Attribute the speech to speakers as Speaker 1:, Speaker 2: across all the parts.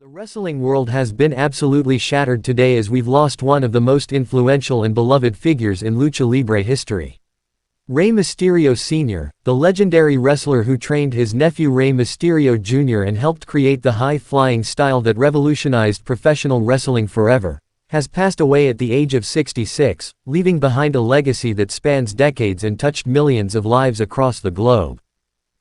Speaker 1: The wrestling world has been absolutely shattered today as we've lost one of the most influential and beloved figures in lucha libre history. Rey Mysterio Sr., the legendary wrestler who trained his nephew Rey Mysterio Jr. and helped create the high-flying style that revolutionized professional wrestling forever, has passed away at the age of 66, leaving behind a legacy that spans decades and touched millions of lives across the globe.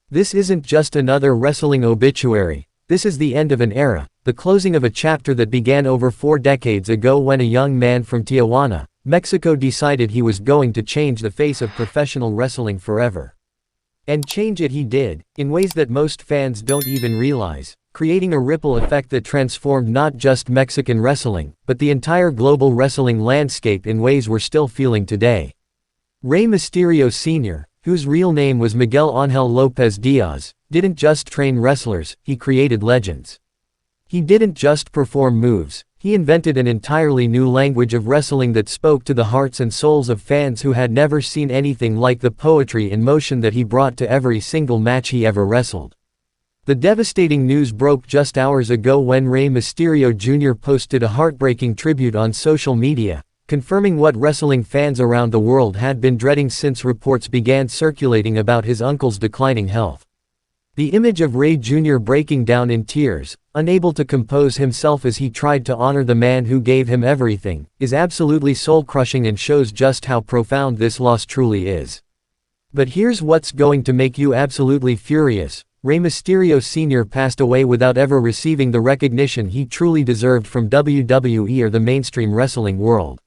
Speaker 1: This isn't just another wrestling obituary. This is the end of an era, the closing of a chapter that began over 4 decades ago when a young man from Tijuana, Mexico decided he was going to change the face of professional wrestling forever. And change it he did, in ways that most fans don't even realize, creating a ripple effect that transformed not just Mexican wrestling, but the entire global wrestling landscape in ways we're still feeling today. Rey Mysterio Sr., whose real name was Miguel Ángel López Díaz, didn't just train wrestlers, he created legends. He didn't just perform moves, he invented an entirely new language of wrestling that spoke to the hearts and souls of fans who had never seen anything like the poetry in motion that he brought to every single match he ever wrestled. The devastating news broke just hours ago when Rey Mysterio Jr. posted a heartbreaking tribute on social media, confirming what wrestling fans around the world had been dreading since reports began circulating about his uncle's declining health. The image of Rey Jr. breaking down in tears, unable to compose himself as he tried to honor the man who gave him everything, is absolutely soul-crushing and shows just how profound this loss truly is. But here's what's going to make you absolutely furious. Rey Mysterio Sr. passed away without ever receiving the recognition he truly deserved from WWE or the mainstream wrestling world.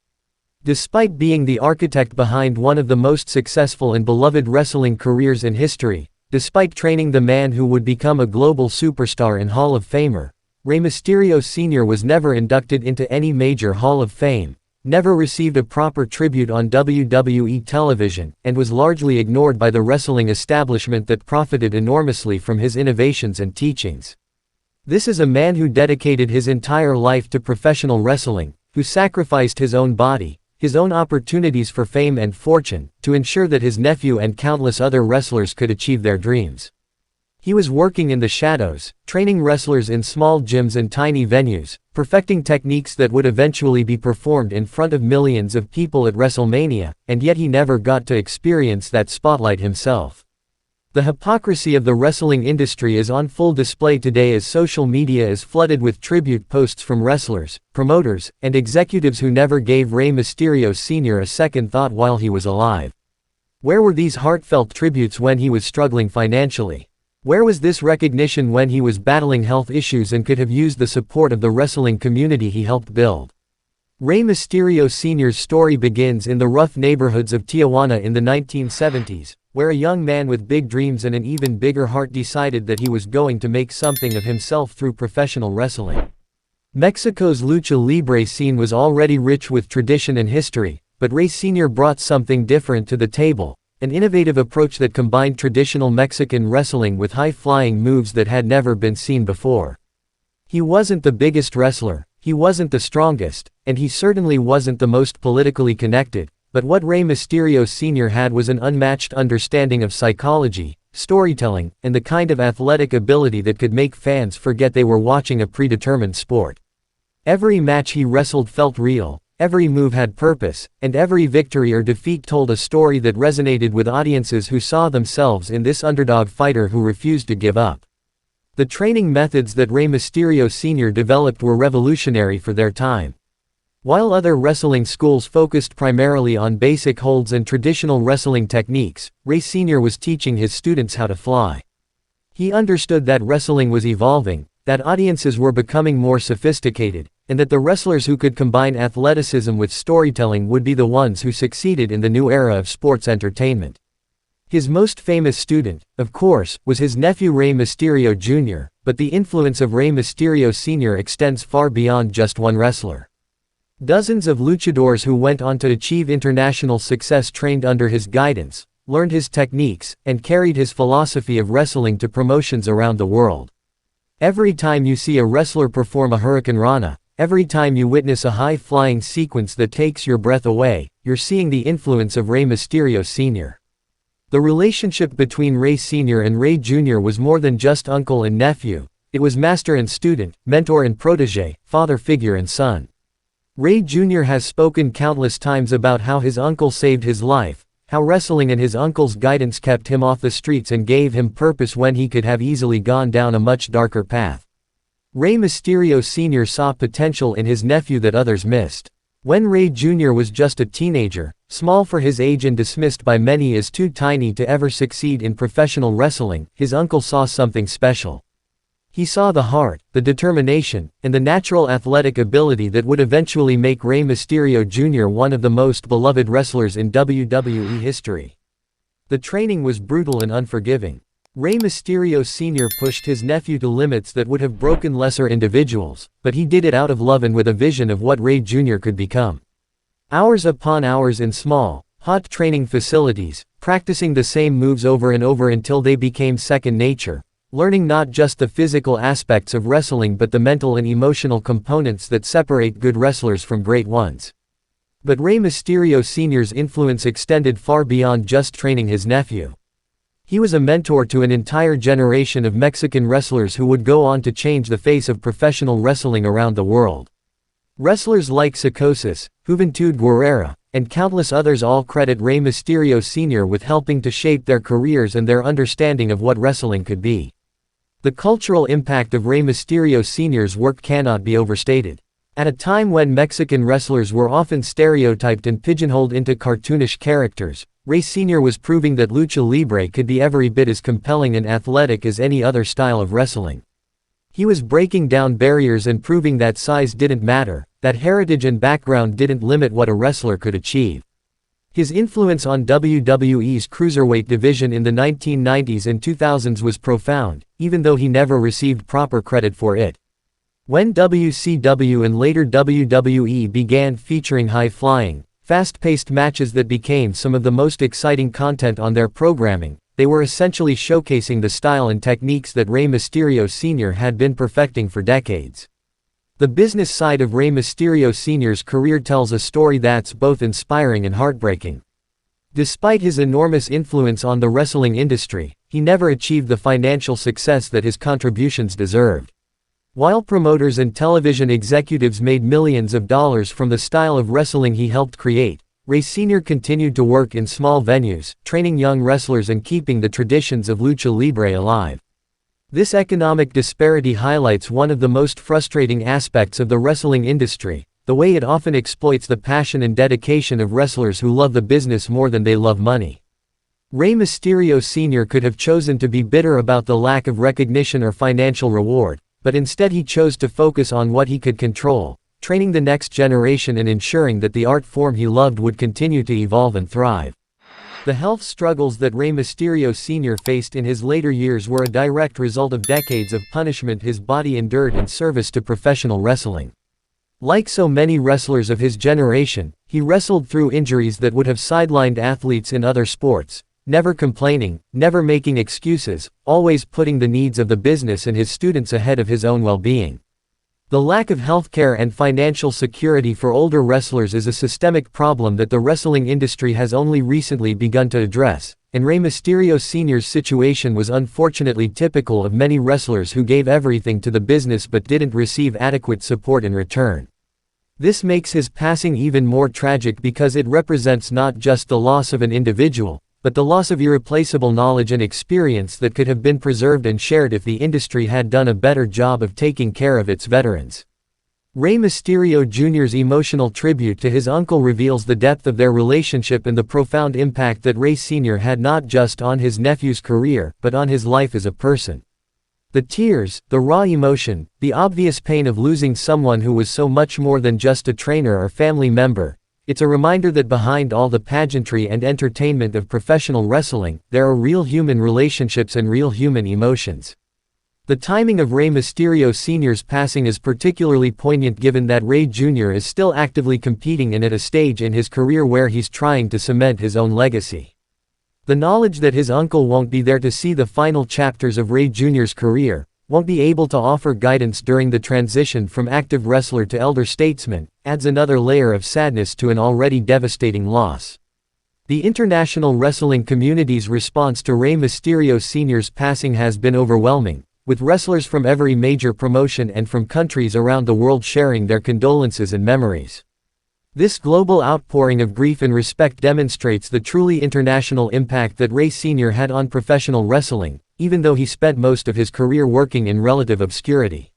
Speaker 1: Despite being the architect behind one of the most successful and beloved wrestling careers in history, despite training the man who would become a global superstar and Hall of Famer, Rey Mysterio Sr. was never inducted into any major Hall of Fame, never received a proper tribute on WWE television, and was largely ignored by the wrestling establishment that profited enormously from his innovations and teachings. This is a man who dedicated his entire life to professional wrestling, who sacrificed his own body, his own opportunities for fame and fortune, to ensure that his nephew and countless other wrestlers could achieve their dreams. He was working in the shadows, training wrestlers in small gyms and tiny venues, perfecting techniques that would eventually be performed in front of millions of people at WrestleMania, and yet he never got to experience that spotlight himself. The hypocrisy of the wrestling industry is on full display today as social media is flooded with tribute posts from wrestlers, promoters, and executives who never gave Rey Mysterio Sr. a second thought while he was alive. Where were these heartfelt tributes when he was struggling financially? Where was this recognition when he was battling health issues and could have used the support of the wrestling community he helped build? Rey Mysterio Sr.'s story begins in the rough neighborhoods of Tijuana in the 1970s, where a young man with big dreams and an even bigger heart decided that he was going to make something of himself through professional wrestling. Mexico's lucha libre scene was already rich with tradition and history, but Rey Sr. brought something different to the table, an innovative approach that combined traditional Mexican wrestling with high-flying moves that had never been seen before. He wasn't the biggest wrestler, he wasn't the strongest, and he certainly wasn't the most politically connected. But what Rey Mysterio Sr. had was an unmatched understanding of psychology, storytelling, and the kind of athletic ability that could make fans forget they were watching a predetermined sport. Every match he wrestled felt real, every move had purpose, and every victory or defeat told a story that resonated with audiences who saw themselves in this underdog fighter who refused to give up. The training methods that Rey Mysterio Sr. developed were revolutionary for their time. While other wrestling schools focused primarily on basic holds and traditional wrestling techniques, Rey Sr. was teaching his students how to fly. He understood that wrestling was evolving, that audiences were becoming more sophisticated, and that the wrestlers who could combine athleticism with storytelling would be the ones who succeeded in the new era of sports entertainment. His most famous student, of course, was his nephew Rey Mysterio Jr., but the influence of Rey Mysterio Sr. extends far beyond just one wrestler. Dozens of luchadors who went on to achieve international success trained under his guidance, learned his techniques, and carried his philosophy of wrestling to promotions around the world. Every time you see a wrestler perform a Hurricane Rana, every time you witness a high-flying sequence that takes your breath away, you're seeing the influence of Rey Mysterio Sr. The relationship between Rey Sr. and Rey Jr. was more than just uncle and nephew. It was master and student, mentor and protege, father figure and son. Rey Jr. has spoken countless times about how his uncle saved his life, how wrestling and his uncle's guidance kept him off the streets and gave him purpose when he could have easily gone down a much darker path. Rey Mysterio Sr. saw potential in his nephew that others missed. When Rey Jr. was just a teenager, small for his age and dismissed by many as too tiny to ever succeed in professional wrestling, his uncle saw something special. He saw the heart, the determination, and the natural athletic ability that would eventually make Rey Mysterio Jr. one of the most beloved wrestlers in WWE history. The training was brutal and unforgiving. Rey Mysterio Sr. pushed his nephew to limits that would have broken lesser individuals, but he did it out of love and with a vision of what Rey Jr. could become. Hours upon hours in small, hot training facilities, practicing the same moves over and over until they became second nature, learning not just the physical aspects of wrestling but the mental and emotional components that separate good wrestlers from great ones. But Rey Mysterio Sr.'s influence extended far beyond just training his nephew. He was a mentor to an entire generation of Mexican wrestlers who would go on to change the face of professional wrestling around the world. Wrestlers like Psicosis, Juventud Guerrera, and countless others all credit Rey Mysterio Sr. with helping to shape their careers and their understanding of what wrestling could be. The cultural impact of Rey Mysterio Sr.'s work cannot be overstated. At a time when Mexican wrestlers were often stereotyped and pigeonholed into cartoonish characters, Rey Sr. was proving that lucha libre could be every bit as compelling and athletic as any other style of wrestling. He was breaking down barriers and proving that size didn't matter, that heritage and background didn't limit what a wrestler could achieve. His influence on WWE's cruiserweight division in the 1990s and 2000s was profound, even though he never received proper credit for it. When WCW and later WWE began featuring high-flying, fast-paced matches that became some of the most exciting content on their programming, they were essentially showcasing the style and techniques that Rey Mysterio Sr. had been perfecting for decades. The business side of Rey Mysterio Sr.'s career tells a story that's both inspiring and heartbreaking. Despite his enormous influence on the wrestling industry, he never achieved the financial success that his contributions deserved. While promoters and television executives made millions of dollars from the style of wrestling he helped create, Rey Sr. continued to work in small venues, training young wrestlers and keeping the traditions of lucha libre alive. This economic disparity highlights one of the most frustrating aspects of the wrestling industry, the way it often exploits the passion and dedication of wrestlers who love the business more than they love money. Rey Mysterio Sr. could have chosen to be bitter about the lack of recognition or financial reward, but instead he chose to focus on what he could control, training the next generation and ensuring that the art form he loved would continue to evolve and thrive. The health struggles that Rey Mysterio Sr. faced in his later years were a direct result of decades of punishment his body endured in service to professional wrestling. Like so many wrestlers of his generation, he wrestled through injuries that would have sidelined athletes in other sports, never complaining, never making excuses, always putting the needs of the business and his students ahead of his own well-being. The lack of healthcare and financial security for older wrestlers is a systemic problem that the wrestling industry has only recently begun to address, and Rey Mysterio Sr.'s situation was unfortunately typical of many wrestlers who gave everything to the business but didn't receive adequate support in return. This makes his passing even more tragic because it represents not just the loss of an individual, but the loss of irreplaceable knowledge and experience that could have been preserved and shared if the industry had done a better job of taking care of its veterans. Rey Mysterio Jr.'s emotional tribute to his uncle reveals the depth of their relationship and the profound impact that Rey Sr. had not just on his nephew's career, but on his life as a person. The tears, the raw emotion, the obvious pain of losing someone who was so much more than just a trainer or family member, it's a reminder that behind all the pageantry and entertainment of professional wrestling, there are real human relationships and real human emotions. The timing of Rey Mysterio Sr.'s passing is particularly poignant given that Rey Jr. is still actively competing and at a stage in his career where he's trying to cement his own legacy. The knowledge that his uncle won't be there to see the final chapters of Rey Jr.'s career, won't be able to offer guidance during the transition from active wrestler to elder statesman, adds another layer of sadness to an already devastating loss. The international wrestling community's response to Rey Mysterio Sr.'s passing has been overwhelming, with wrestlers from every major promotion and from countries around the world sharing their condolences and memories. This global outpouring of grief and respect demonstrates the truly international impact that Rey Sr. had on professional wrestling, even though he spent most of his career working in relative obscurity.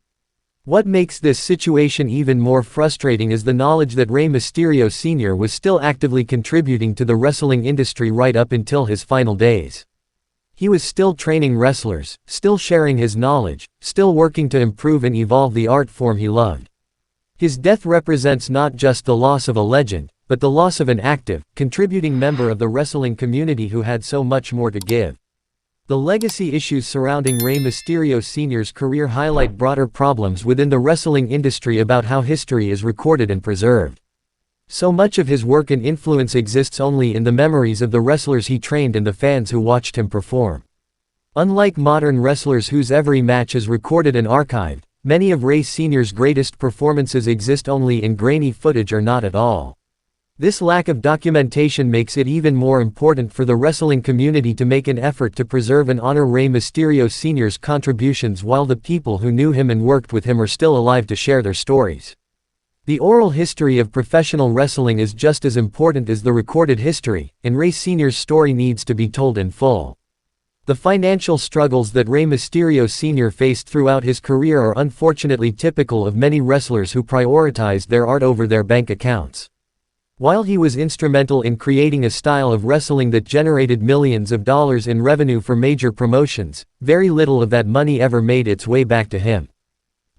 Speaker 1: What makes this situation even more frustrating is the knowledge that Rey Mysterio Sr. was still actively contributing to the wrestling industry right up until his final days. He was still training wrestlers, still sharing his knowledge, still working to improve and evolve the art form he loved. His death represents not just the loss of a legend, but the loss of an active, contributing member of the wrestling community who had so much more to give. The legacy issues surrounding Rey Mysterio Sr.'s career highlight broader problems within the wrestling industry about how history is recorded and preserved. So much of his work and influence exists only in the memories of the wrestlers he trained and the fans who watched him perform. Unlike modern wrestlers whose every match is recorded and archived, many of Rey Sr.'s greatest performances exist only in grainy footage or not at all. This lack of documentation makes it even more important for the wrestling community to make an effort to preserve and honor Rey Mysterio Sr.'s contributions while the people who knew him and worked with him are still alive to share their stories. The oral history of professional wrestling is just as important as the recorded history, and Rey Sr.'s story needs to be told in full. The financial struggles that Rey Mysterio Sr. faced throughout his career are unfortunately typical of many wrestlers who prioritized their art over their bank accounts. While he was instrumental in creating a style of wrestling that generated millions of dollars in revenue for major promotions, very little of that money ever made its way back to him.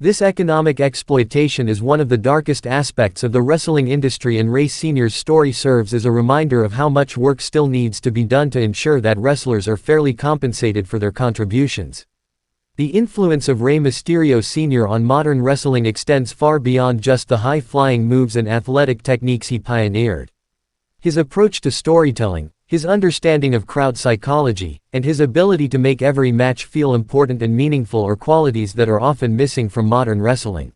Speaker 1: This economic exploitation is one of the darkest aspects of the wrestling industry, and Rey Sr.'s story serves as a reminder of how much work still needs to be done to ensure that wrestlers are fairly compensated for their contributions. The influence of Rey Mysterio Sr. on modern wrestling extends far beyond just the high-flying moves and athletic techniques he pioneered. His approach to storytelling, his understanding of crowd psychology, and his ability to make every match feel important and meaningful are qualities that are often missing from modern wrestling.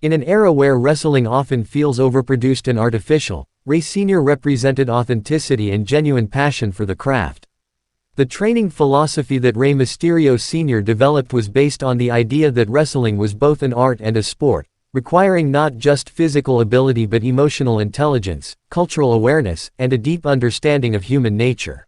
Speaker 1: In an era where wrestling often feels overproduced and artificial, Rey Sr. represented authenticity and genuine passion for the craft. The training philosophy that Rey Mysterio Sr. developed was based on the idea that wrestling was both an art and a sport, requiring not just physical ability but emotional intelligence, cultural awareness, and a deep understanding of human nature.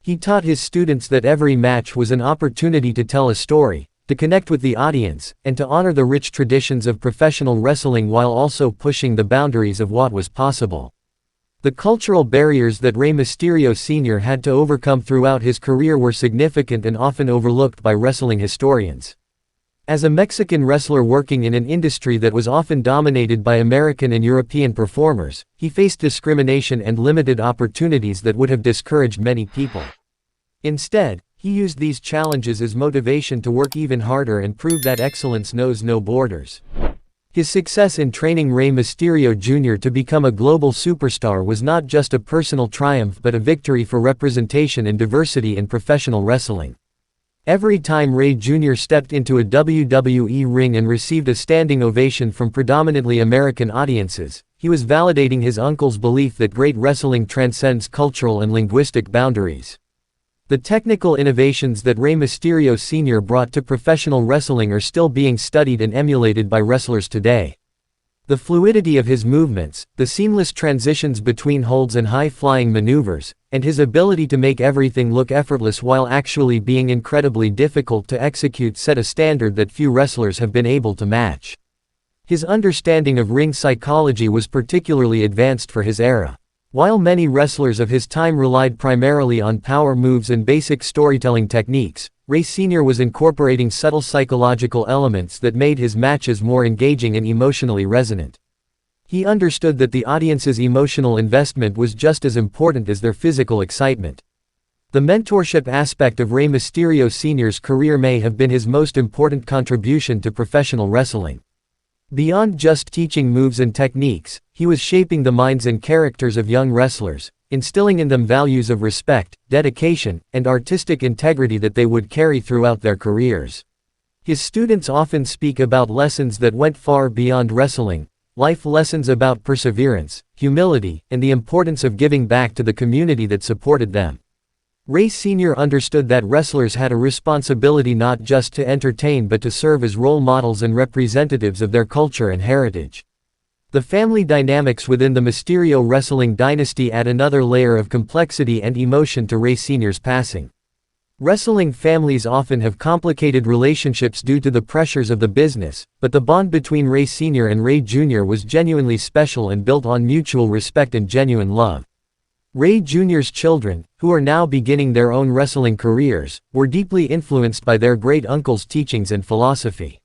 Speaker 1: He taught his students that every match was an opportunity to tell a story, to connect with the audience, and to honor the rich traditions of professional wrestling while also pushing the boundaries of what was possible. The cultural barriers that Rey Mysterio Sr. had to overcome throughout his career were significant and often overlooked by wrestling historians. As a Mexican wrestler working in an industry that was often dominated by American and European performers, he faced discrimination and limited opportunities that would have discouraged many people. Instead, he used these challenges as motivation to work even harder and prove that excellence knows no borders. His success in training Rey Mysterio Jr. to become a global superstar was not just a personal triumph but a victory for representation and diversity in professional wrestling. Every time Rey Jr. stepped into a WWE ring and received a standing ovation from predominantly American audiences, he was validating his uncle's belief that great wrestling transcends cultural and linguistic boundaries. The technical innovations that Rey Mysterio Sr. brought to professional wrestling are still being studied and emulated by wrestlers today. The fluidity of his movements, the seamless transitions between holds and high-flying maneuvers, and his ability to make everything look effortless while actually being incredibly difficult to execute set a standard that few wrestlers have been able to match. His understanding of ring psychology was particularly advanced for his era. While many wrestlers of his time relied primarily on power moves and basic storytelling techniques, Rey Sr. was incorporating subtle psychological elements that made his matches more engaging and emotionally resonant. He understood that the audience's emotional investment was just as important as their physical excitement. The mentorship aspect of Rey Mysterio Sr.'s career may have been his most important contribution to professional wrestling. Beyond just teaching moves and techniques, he was shaping the minds and characters of young wrestlers, instilling in them values of respect, dedication, and artistic integrity that they would carry throughout their careers. His students often speak about lessons that went far beyond wrestling, life lessons about perseverance, humility, and the importance of giving back to the community that supported them. Rey Sr. understood that wrestlers had a responsibility not just to entertain but to serve as role models and representatives of their culture and heritage. The family dynamics within the Mysterio wrestling dynasty add another layer of complexity and emotion to Rey Sr.'s passing. Wrestling families often have complicated relationships due to the pressures of the business, but the bond between Rey Sr. and Rey Jr. was genuinely special and built on mutual respect and genuine love. Rey Jr.'s children, who are now beginning their own wrestling careers, were deeply influenced by their great-uncle's teachings and philosophy.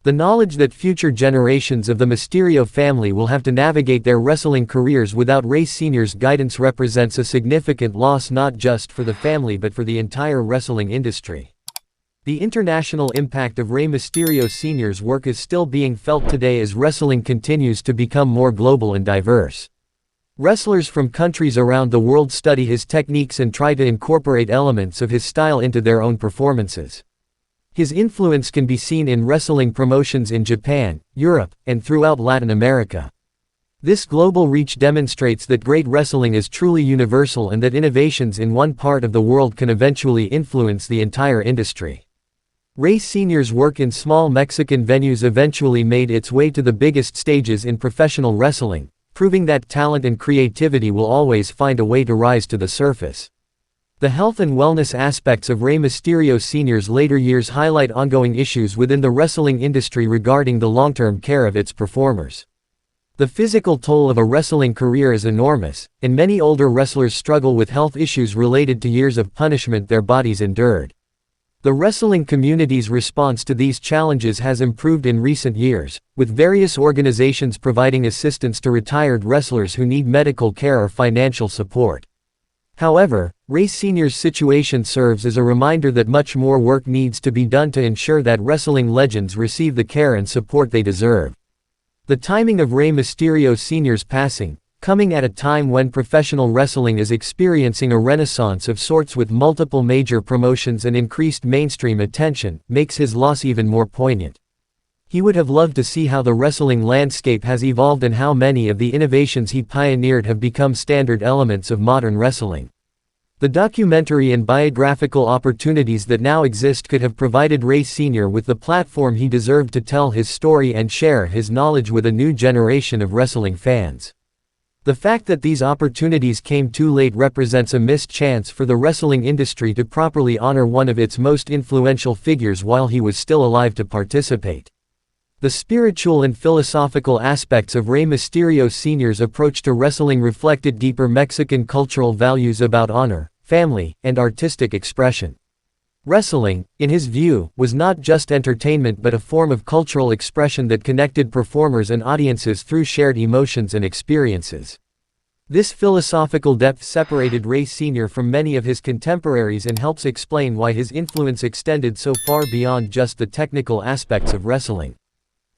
Speaker 1: The knowledge that future generations of the Mysterio family will have to navigate their wrestling careers without Rey Sr.'s guidance represents a significant loss not just for the family but for the entire wrestling industry. The international impact of Rey Mysterio Sr.'s work is still being felt today as wrestling continues to become more global and diverse. Wrestlers from countries around the world study his techniques and try to incorporate elements of his style into their own performances. His influence can be seen in wrestling promotions in Japan, Europe, and throughout Latin America. This global reach demonstrates that great wrestling is truly universal and that innovations in one part of the world can eventually influence the entire industry. Rey Sr.'s work in small Mexican venues eventually made its way to the biggest stages in professional wrestling, proving that talent and creativity will always find a way to rise to the surface. The health and wellness aspects of Rey Mysterio Sr.'s later years highlight ongoing issues within the wrestling industry regarding the long-term care of its performers. The physical toll of a wrestling career is enormous, and many older wrestlers struggle with health issues related to years of punishment their bodies endured. The wrestling community's response to these challenges has improved in recent years, with various organizations providing assistance to retired wrestlers who need medical care or financial support. However, Rey Sr.'s situation serves as a reminder that much more work needs to be done to ensure that wrestling legends receive the care and support they deserve. The timing of Rey Mysterio Sr.'s passing, coming at a time when professional wrestling is experiencing a renaissance of sorts with multiple major promotions and increased mainstream attention, makes his loss even more poignant. He would have loved to see how the wrestling landscape has evolved and how many of the innovations he pioneered have become standard elements of modern wrestling. The documentary and biographical opportunities that now exist could have provided Rey Sr. with the platform he deserved to tell his story and share his knowledge with a new generation of wrestling fans. The fact that these opportunities came too late represents a missed chance for the wrestling industry to properly honor one of its most influential figures while he was still alive to participate. The spiritual and philosophical aspects of Rey Mysterio Sr.'s approach to wrestling reflected deeper Mexican cultural values about honor, family, and artistic expression. Wrestling, in his view, was not just entertainment but a form of cultural expression that connected performers and audiences through shared emotions and experiences. This philosophical depth separated Rey Sr. from many of his contemporaries and helps explain why his influence extended so far beyond just the technical aspects of wrestling.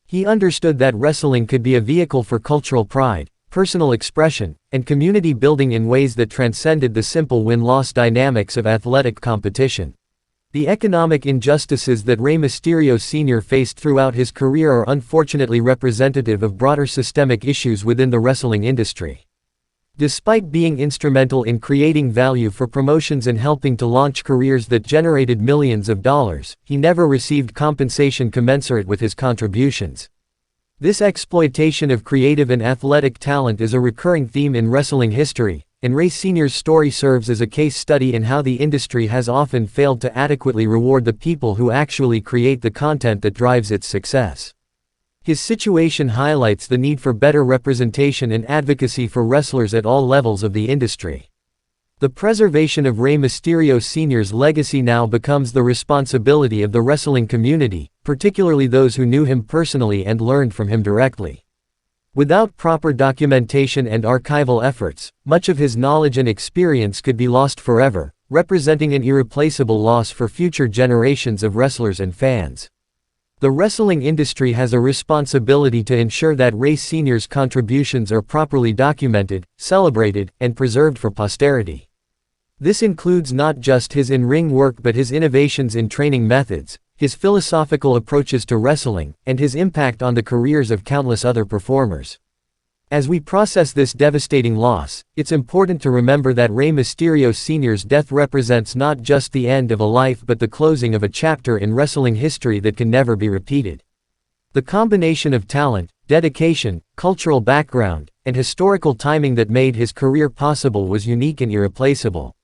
Speaker 1: He understood that wrestling could be a vehicle for cultural pride, personal expression, and community building in ways that transcended the simple win-loss dynamics of athletic competition. The economic injustices that Rey Mysterio Sr. faced throughout his career are unfortunately representative of broader systemic issues within the wrestling industry. Despite being instrumental in creating value for promotions and helping to launch careers that generated millions of dollars, he never received compensation commensurate with his contributions. This exploitation of creative and athletic talent is a recurring theme in wrestling history, and Rey Sr.'s story serves as a case study in how the industry has often failed to adequately reward the people who actually create the content that drives its success. His situation highlights the need for better representation and advocacy for wrestlers at all levels of the industry. The preservation of Rey Mysterio Sr.'s legacy now becomes the responsibility of the wrestling community, particularly those who knew him personally and learned from him directly. Without proper documentation and archival efforts, much of his knowledge and experience could be lost forever, representing an irreplaceable loss for future generations of wrestlers and fans. The wrestling industry has a responsibility to ensure that Rey Sr.'s contributions are properly documented, celebrated, and preserved for posterity. This includes not just his in-ring work but his innovations in training methods, his philosophical approaches to wrestling, and his impact on the careers of countless other performers. As we process this devastating loss, it's important to remember that Rey Mysterio Sr.'s death represents not just the end of a life but the closing of a chapter in wrestling history that can never be repeated. The combination of talent, dedication, cultural background, and historical timing that made his career possible was unique and irreplaceable.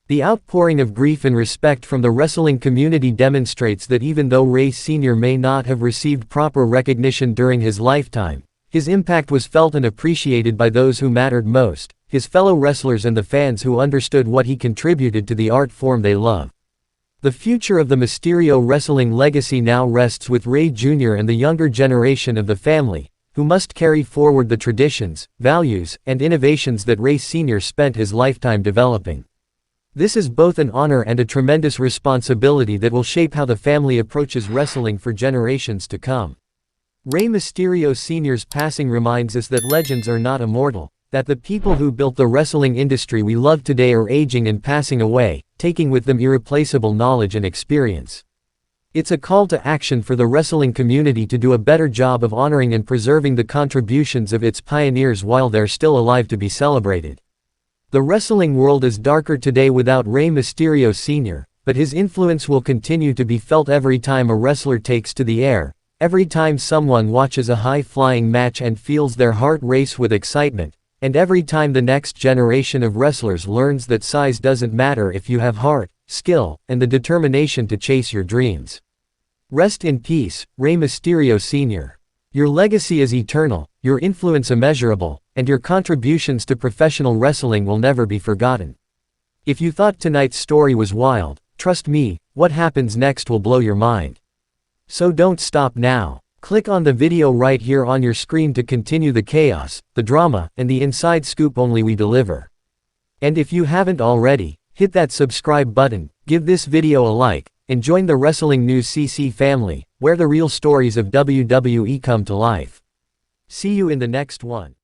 Speaker 1: The outpouring of grief and respect from the wrestling community demonstrates that even though Rey Sr. may not have received proper recognition during his lifetime, his impact was felt and appreciated by those who mattered most, his fellow wrestlers and the fans who understood what he contributed to the art form they love. The future of the Mysterio wrestling legacy now rests with Rey Jr. and the younger generation of the family, who must carry forward the traditions, values, and innovations that Rey Sr. spent his lifetime developing. This is both an honor and a tremendous responsibility that will shape how the family approaches wrestling for generations to come. Rey Mysterio Sr.'s passing reminds us that legends are not immortal, that the people who built the wrestling industry we love today are aging and passing away, taking with them irreplaceable knowledge and experience. It's a call to action for the wrestling community to do a better job of honoring and preserving the contributions of its pioneers while they're still alive to be celebrated. The wrestling world is darker today without Rey Mysterio Sr., but his influence will continue to be felt every time a wrestler takes to the air, every time someone watches a high-flying match and feels their heart race with excitement, and every time the next generation of wrestlers learns that size doesn't matter if you have heart, skill, and the determination to chase your dreams. Rest in peace, Rey Mysterio Sr. Your legacy is eternal, your influence immeasurable, and your contributions to professional wrestling will never be forgotten. If you thought tonight's story was wild, trust me, what happens next will blow your mind. So don't stop now. Click on the video right here on your screen to continue the chaos, the drama, and the inside scoop only we deliver. And if you haven't already, hit that subscribe button, give this video a like, and join the Wrestling News CC family, where the real stories of WWE come to life. See you in the next one.